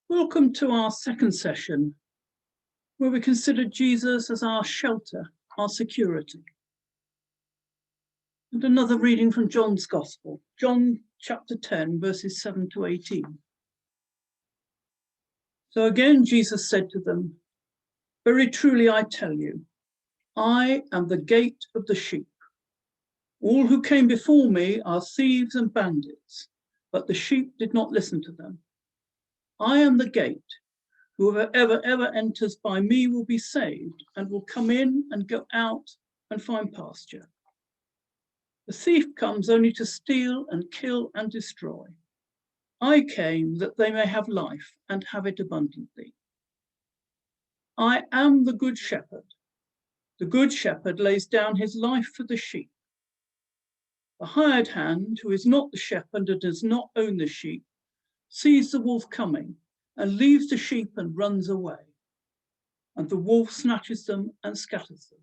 Welcome to our second session, where we consider Jesus as our shelter, our security. And another reading from John's Gospel, John chapter 10, verses 7 to 18. So again, Jesus said to them, "Very truly I tell you, I am the gate of the sheep. All who came before me are thieves and bandits, but the sheep did not listen to them. I am the gate. Whoever ever enters by me will be saved and will come in and go out and find pasture. The thief comes only to steal and kill and destroy. I came that they may have life and have it abundantly. I am the good shepherd. The good shepherd lays down his life for the sheep. The hired hand, who is not the shepherd and does not own the sheep, sees the wolf coming and leaves the sheep and runs away. And the wolf snatches them and scatters them.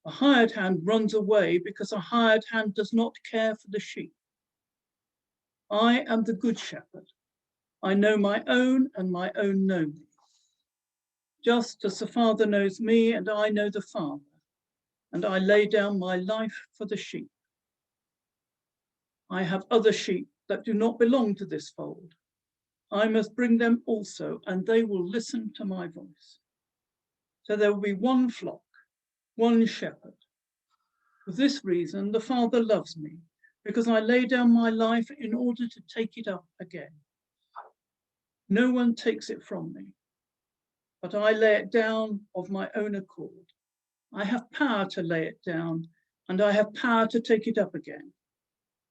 A hired hand runs away because a hired hand does not care for the sheep. I am the good shepherd. I know my own and my own know me. Just as the Father knows me and I know the Father, and I lay down my life for the sheep. I have other sheep that do not belong to this fold. I must bring them also, and they will listen to my voice. So there will be one flock, one shepherd. For this reason, the Father loves me, because I lay down my life in order to take it up again. No one takes it from me, but I lay it down of my own accord. I have power to lay it down, and I have power to take it up again.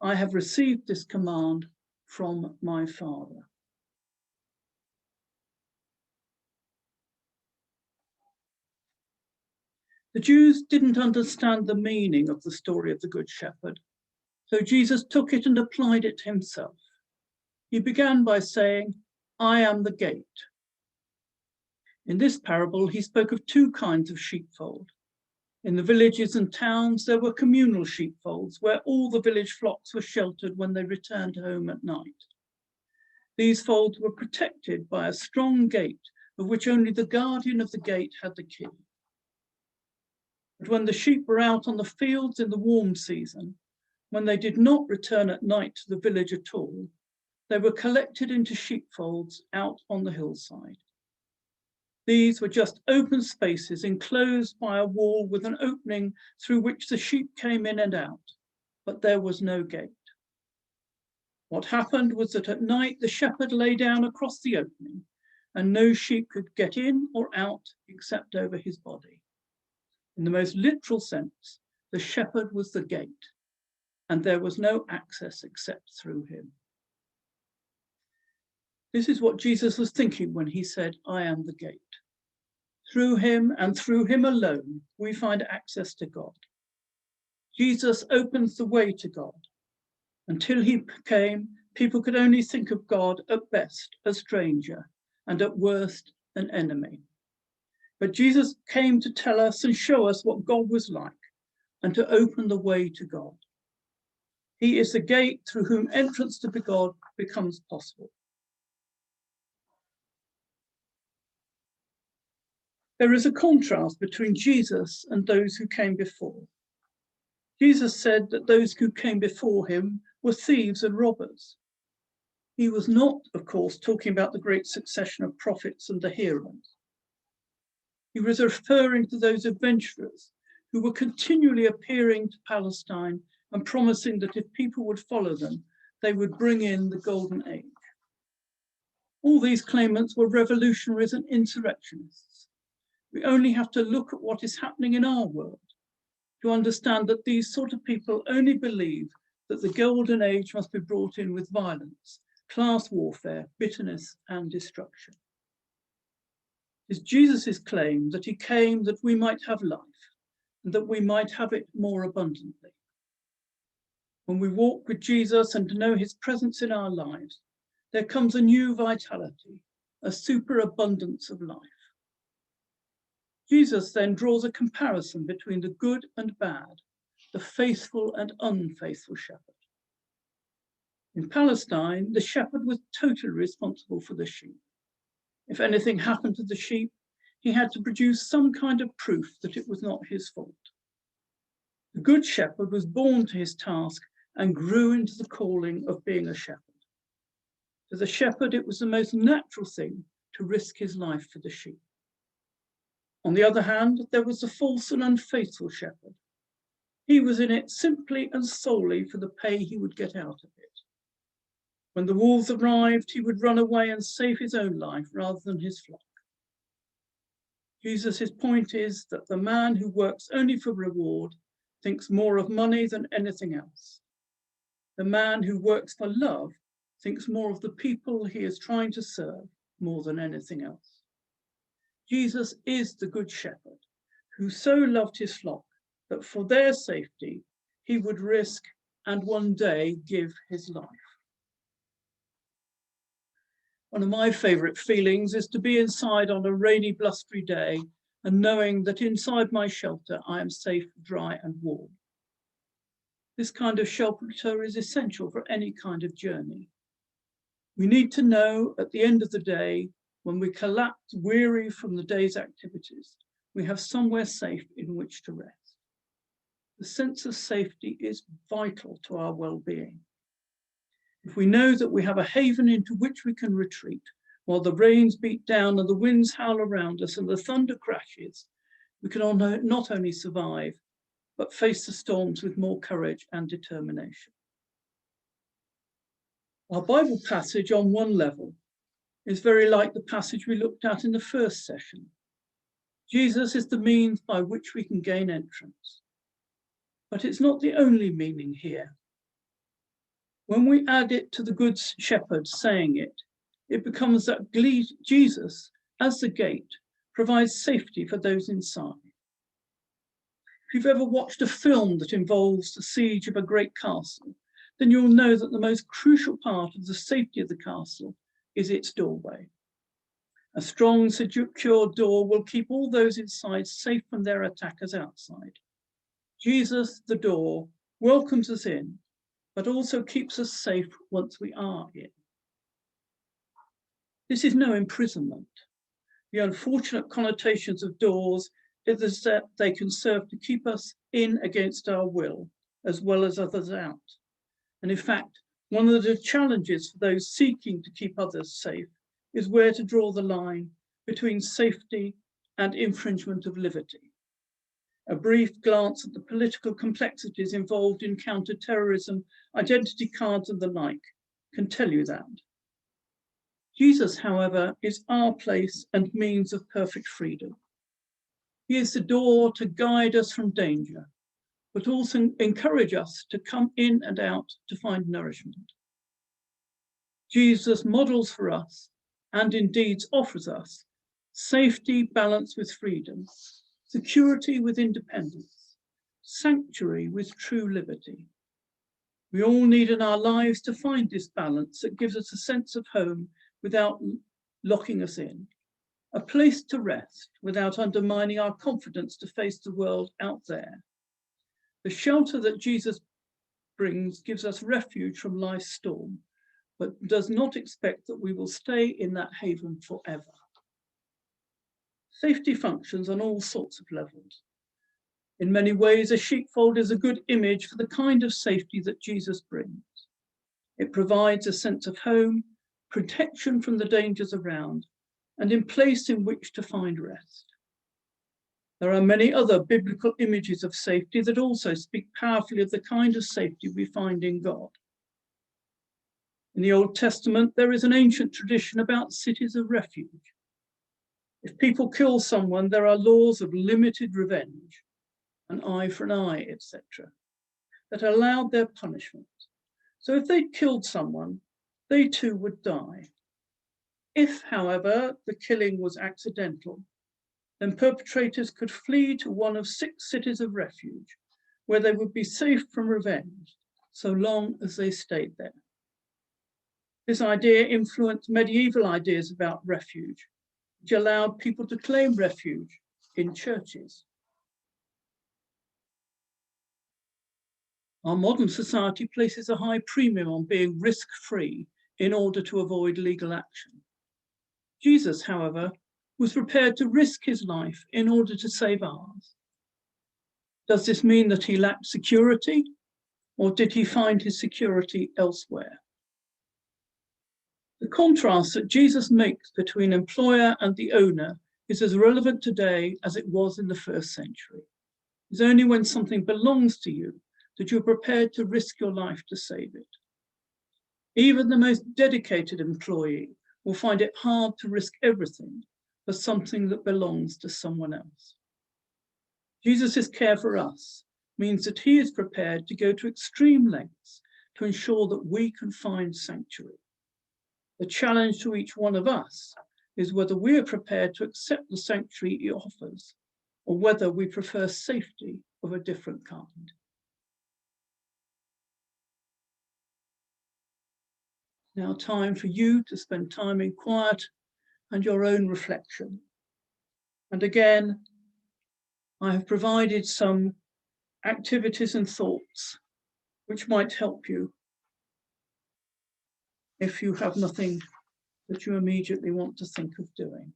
I have received this command from my Father." The Jews didn't understand the meaning of the story of the Good Shepherd, so Jesus took it and applied it to himself. He began by saying, "I am the gate." In this parable, he spoke of two kinds of sheepfold. In the villages and towns, there were communal sheepfolds where all the village flocks were sheltered when they returned home at night. These folds were protected by a strong gate, of which only the guardian of the gate had the key. But when the sheep were out on the fields in the warm season, when they did not return at night to the village at all, they were collected into sheepfolds out on the hillside. These were just open spaces enclosed by a wall with an opening through which the sheep came in and out, but there was no gate. What happened was that at night the shepherd lay down across the opening, and no sheep could get in or out except over his body. In the most literal sense, the shepherd was the gate, and there was no access except through him. This is what Jesus was thinking when he said, "I am the gate." Through him and through him alone, we find access to God. Jesus opens the way to God. Until he came, people could only think of God at best a stranger and at worst an enemy. But Jesus came to tell us and show us what God was like and to open the way to God. He is the gate through whom entrance to God becomes possible. There is a contrast between Jesus and those who came before. Jesus said that those who came before him were thieves and robbers. He was not, of course, talking about the great succession of prophets and the heroes. He was referring to those adventurers who were continually appearing to Palestine and promising that if people would follow them, they would bring in the golden age. All these claimants were revolutionaries and insurrectionists. We only have to look at what is happening in our world to understand that these sort of people only believe that the golden age must be brought in with violence, class warfare, bitterness, and destruction. Is Jesus' claim that he came that we might have life and that we might have it more abundantly. When we walk with Jesus and know his presence in our lives, there comes a new vitality, a superabundance of life. Jesus then draws a comparison between the good and bad, the faithful and unfaithful shepherd. In Palestine, the shepherd was totally responsible for the sheep. If anything happened to the sheep, he had to produce some kind of proof that it was not his fault. The good shepherd was born to his task and grew into the calling of being a shepherd. To the shepherd, it was the most natural thing to risk his life for the sheep. On the other hand, there was the false and unfaithful shepherd. He was in it simply and solely for the pay he would get out of it. When the wolves arrived, he would run away and save his own life rather than his flock. Jesus' point is that the man who works only for reward thinks more of money than anything else. The man who works for love thinks more of the people he is trying to serve more than anything else. Jesus is the good shepherd who so loved his flock that for their safety, he would risk and one day give his life. One of my favourite feelings is to be inside on a rainy, blustery day and knowing that inside my shelter I am safe, dry and warm. This kind of shelter is essential for any kind of journey. We need to know at the end of the day, when we collapse weary from the day's activities, we have somewhere safe in which to rest. The sense of safety is vital to our well-being. If we know that we have a haven into which we can retreat while the rains beat down and the winds howl around us and the thunder crashes, we can not only survive, but face the storms with more courage and determination. Our Bible passage on one level is very like the passage we looked at in the first session. Jesus is the means by which we can gain entrance. But it's not the only meaning here. When we add it to the Good Shepherd saying it, it becomes that Jesus, as the gate, provides safety for those inside. If you've ever watched a film that involves the siege of a great castle, then you'll know that the most crucial part of the safety of the castle is its doorway. A strong, secure door will keep all those inside safe from their attackers outside. Jesus, the door, welcomes us in, but also keeps us safe once we are in. This is no imprisonment. The unfortunate connotations of doors is that they can serve to keep us in against our will, as well as others out. And in fact, one of the challenges for those seeking to keep others safe is where to draw the line between safety and infringement of liberty. A brief glance at the political complexities involved in counter-terrorism, identity cards and the like can tell you that. Jesus, however, is our place and means of perfect freedom. He is the door to guide us from danger, but also encourage us to come in and out to find nourishment. Jesus models for us, and indeed offers us, safety balanced with freedom, security with independence, sanctuary with true liberty. We all need in our lives to find this balance that gives us a sense of home without locking us in, a place to rest without undermining our confidence to face the world out there. The shelter that Jesus brings gives us refuge from life's storm, but does not expect that we will stay in that haven forever. Safety functions on all sorts of levels. In many ways, a sheepfold is a good image for the kind of safety that Jesus brings. It provides a sense of home, protection from the dangers around, and a place in which to find rest. There are many other biblical images of safety that also speak powerfully of the kind of safety we find in God. In the Old Testament, there is an ancient tradition about cities of refuge. If people kill someone, there are laws of limited revenge, an eye for an eye, etc., that allowed their punishment. So if they killed someone, they too would die. If, however, the killing was accidental, then perpetrators could flee to one of 6 cities of refuge, where they would be safe from revenge, so long as they stayed there. This idea influenced medieval ideas about refuge, which allowed people to claim refuge in churches. Our modern society places a high premium on being risk-free in order to avoid legal action. Jesus, however, was prepared to risk his life in order to save ours. Does this mean that he lacked security, or did he find his security elsewhere? The contrast that Jesus makes between employer and the owner is as relevant today as it was in the first century. It's only when something belongs to you that you're prepared to risk your life to save it. Even the most dedicated employee will find it hard to risk everything for something that belongs to someone else. Jesus' care for us means that he is prepared to go to extreme lengths to ensure that we can find sanctuary. The challenge to each one of us is whether we are prepared to accept the sanctuary he offers, or whether we prefer safety of a different kind. Now, time for you to spend time in quiet and your own reflection. And again, I have provided some activities and thoughts which might help you if you have nothing that you immediately want to think of doing.